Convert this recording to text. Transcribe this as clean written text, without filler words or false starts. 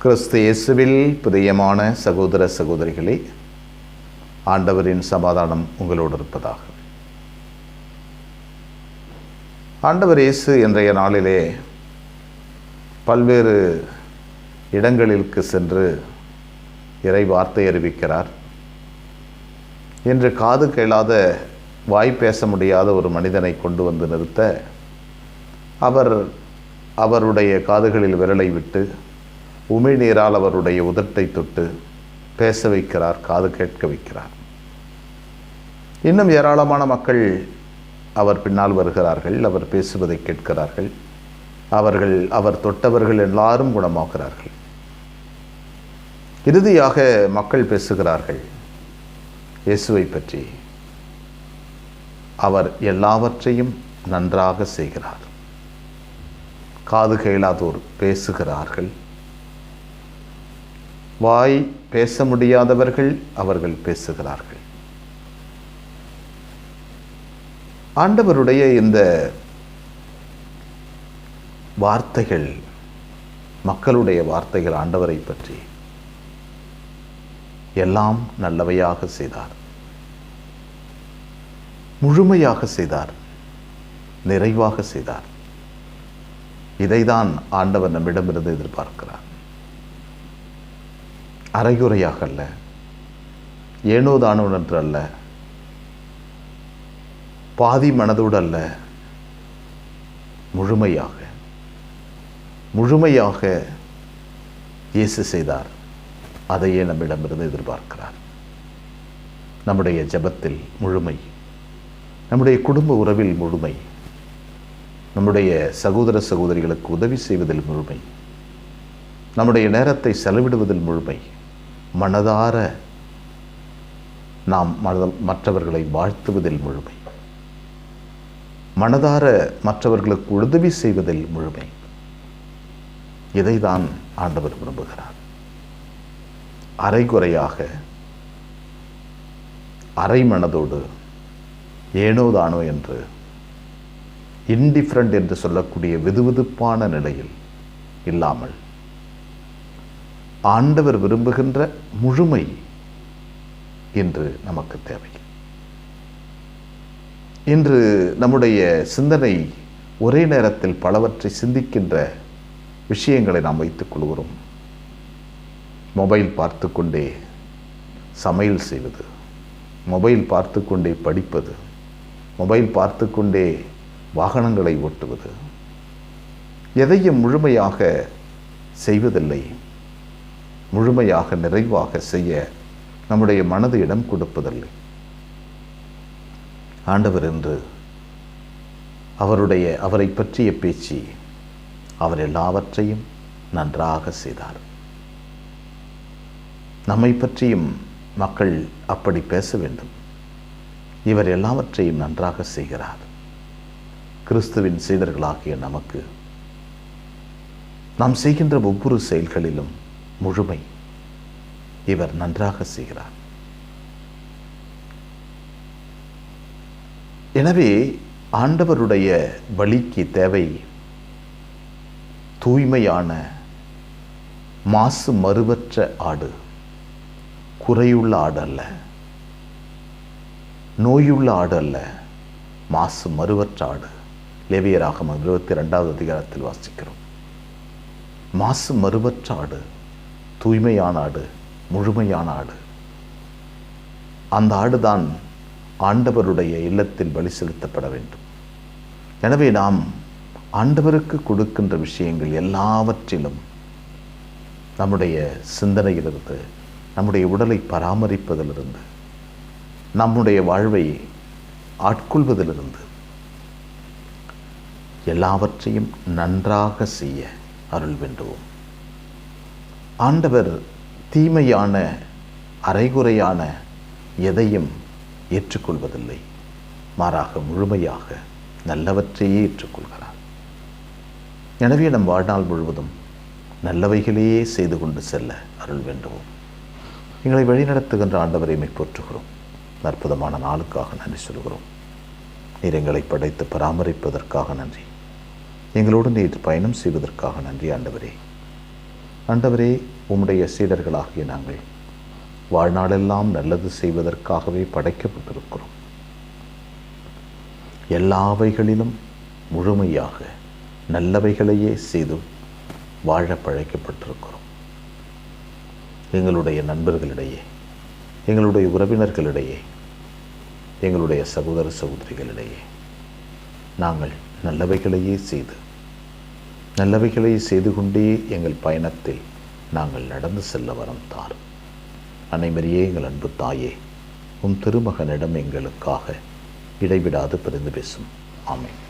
கிறிஸ்து இயேசுவில் பிரியமான சகோதர சகோதரிகளே, ஆண்டவரின் சமாதானம் உங்களோடு இருப்பதாக. ஆண்டவர் இயேசு இன்றைய நாளிலே பல்வேறு இடங்களுக்கு சென்று இறை வார்த்தை அறிவிக்கிறார். இன்று காது கேளாத, வாய் பேச முடியாத ஒரு மனிதனை கொண்டு வந்து நிறுத்த அவருடைய காதுகளில் விரலை விட்டு உமிழ்நீரால் அவருடைய உதட்டை தொட்டு பேச வைக்கிறார், காது கேட்க வைக்கிறார். இன்னும் ஏராளமான மக்கள் அவர் பின்னால் வருகிறார்கள், அவர் பேசுவதை கேட்கிறார்கள். அவர் தொட்டவர்கள் எல்லாரும் குணமாகிறார்கள். இறுதியாக மக்கள் பேசுகிறார்கள் இயேசுவை பற்றி. அவர் எல்லாவற்றையும் நன்றாக செய்கிறார். காது கேளாதோர் பேசுகிறார்கள், வாய் பேச முடியாதவர்கள் அவர்கள் பேசுகிறார்கள். ஆண்டவருடைய இந்த வார்த்தைகள், மக்களுடைய வார்த்தைகள் ஆண்டவரை பற்றி எல்லாம் நல்லவையாக செய்தார், முழுமையாக செய்தார், நிறைவாக செய்தார். இதைதான் ஆண்டவர் நம்மிடமிருந்து எதிர்பார்க்கிறார். அரைகுறையாக அல்ல, ஏனோதானோ என்று அல்ல, பாதி மனதோடு அல்ல, முழுமையாக இயேசு செய்தார். அதையே நம்மிடமிருந்து எதிர்பார்க்கிறார். நம்முடைய ஜெபத்தில் முழுமை, நம்முடைய குடும்ப உறவில் முழுமை, நம்முடைய சகோதர சகோதரிகளுக்கு உதவி செய்வதில் முழுமை, நம்முடைய நேரத்தை செலவிடுவதில் முழுமை, மனதார நாம் மற்றவர்களை வாழ்த்துவதில் முழுமை, மனதார மற்றவர்களுக்கு உதவி செய்வதில் முழுமை. இதைதான் ஆண்டவர் விரும்புகிறார். அரைகுறையாக, அரை மனதோடு, ஏனோதானோ என்று, இன்டிஃபரண்ட் என்று சொல்லக்கூடிய வெதுவெதுப்பான நிலையில் இல்லாமல் ஆண்டவர் விரும்புகின்ற முழுமை இன்று நமக்கு தேவை. இன்று நம்முடைய சிந்தனை ஒரே நேரத்தில் பலவற்றை சிந்திக்கின்ற விஷயங்களை நாம் வைத்துக் கொள்கிறோம். மொபைல் பார்த்து கொண்டே சமையல் செய்வது, மொபைல் பார்த்து கொண்டே படிப்பது, மொபைல் பார்த்து கொண்டே வாகனங்களை ஓட்டுவது, எதையும் முழுமையாக செய்வதில்லை. முழுமையாக நிறைவாக செய்ய நம்முடைய மனது இடம் கொடுப்பதில்லை. ஆண்டவர் என்று அவரை பற்றிய பேச்சு, அவர் எல்லாவற்றையும் நன்றாக செய்தார். நம்மை பற்றியும் மக்கள் அப்படி பேச வேண்டும். இவர் எல்லாவற்றையும் நன்றாக செய்கிறார். கிறிஸ்துவின் சீடர்களாகிய நமக்கு நாம் செய்கின்ற ஒவ்வொரு செயல்களிலும் முழுமை இவர் நன்றாக செய்கிறார். எனவே ஆண்டவருடைய வழிக்கு தேவை தூய்மையான, மாசு மறுவற்ற ஆடு, குறையுள்ள ஆடு அல்ல, நோயுள்ள ஆடு அல்ல, மாசு மறுவற்ற ஆடு. லேவியராகமம் 22வது அதிகாரத்தில் வாசிக்கிறோம். மாசு மறுவற்ற ஆடு, தூய்மையான ஆடு, முழுமையான ஆடு. அந்த ஆடுதான் ஆண்டவருடைய இல்லத்தில் பலி செலுத்தப்பட வேண்டும். எனவே நாம் ஆண்டவருக்கு கொடுக்கின்ற விஷயங்கள் எல்லாவற்றிலும் நம்முடைய சிந்தனையிலிருந்து, நம்முடைய உடலை பராமரிப்பதிலிருந்து, நம்முடைய வாழ்வை ஆட்கொள்வதிலிருந்து எல்லாவற்றையும் நன்றாக செய்ய அருள் வேண்டுவோம். ஆண்டவர் தீமையான, அரைகுறையான எதையும் ஏற்றுக்கொள்வதில்லை. மாறாக முழுமையாக நல்லவற்றையே ஏற்றுக்கொள்கிறார். எனவே நம் வாழ்நாள் முழுவதும் நல்லவைகளையே செய்து கொண்டு செல்ல அருள் வேண்டுவோம். எங்களை வழிநடத்துகின்ற ஆண்டவரை போற்றுகிறோம். அற்புதமான நாளுக்காக நன்றி சொல்கிறோம். நீர் எங்களை படைத்து பராமரிப்பதற்காக நன்றி. எங்களோடு நீர் பயணம் செய்வதற்காக நன்றி ஆண்டவரே. ஆண்டவரே, உம்முடைய சீடர்களாகிய நாங்கள் வாழ்நாளெல்லாம் நல்லது செய்வதற்காகவே படைக்கப்பட்டிருக்கிறோம். எல்லாவைகளிலும் முழுமையாக நல்லவைகளையே செய்து வாழ பழைக்கப்பட்டிருக்கிறோம். எங்களுடைய நண்பர்களிடையே, எங்களுடைய உறவினர்களிடையே, எங்களுடைய சகோதர சகோதரிகளிடையே நாங்கள் நல்லவைகளையே செய்து கொண்டே எங்கள் பயணத்தில் நாங்கள் நடந்து செல்ல வரம் தாரும். அன்னை மரியே, எங்கள் அன்பு தாயே, உம் திருமகனிடம் எங்களுக்காக இடைவிடாது பரிந்து பேசும். ஆமென்.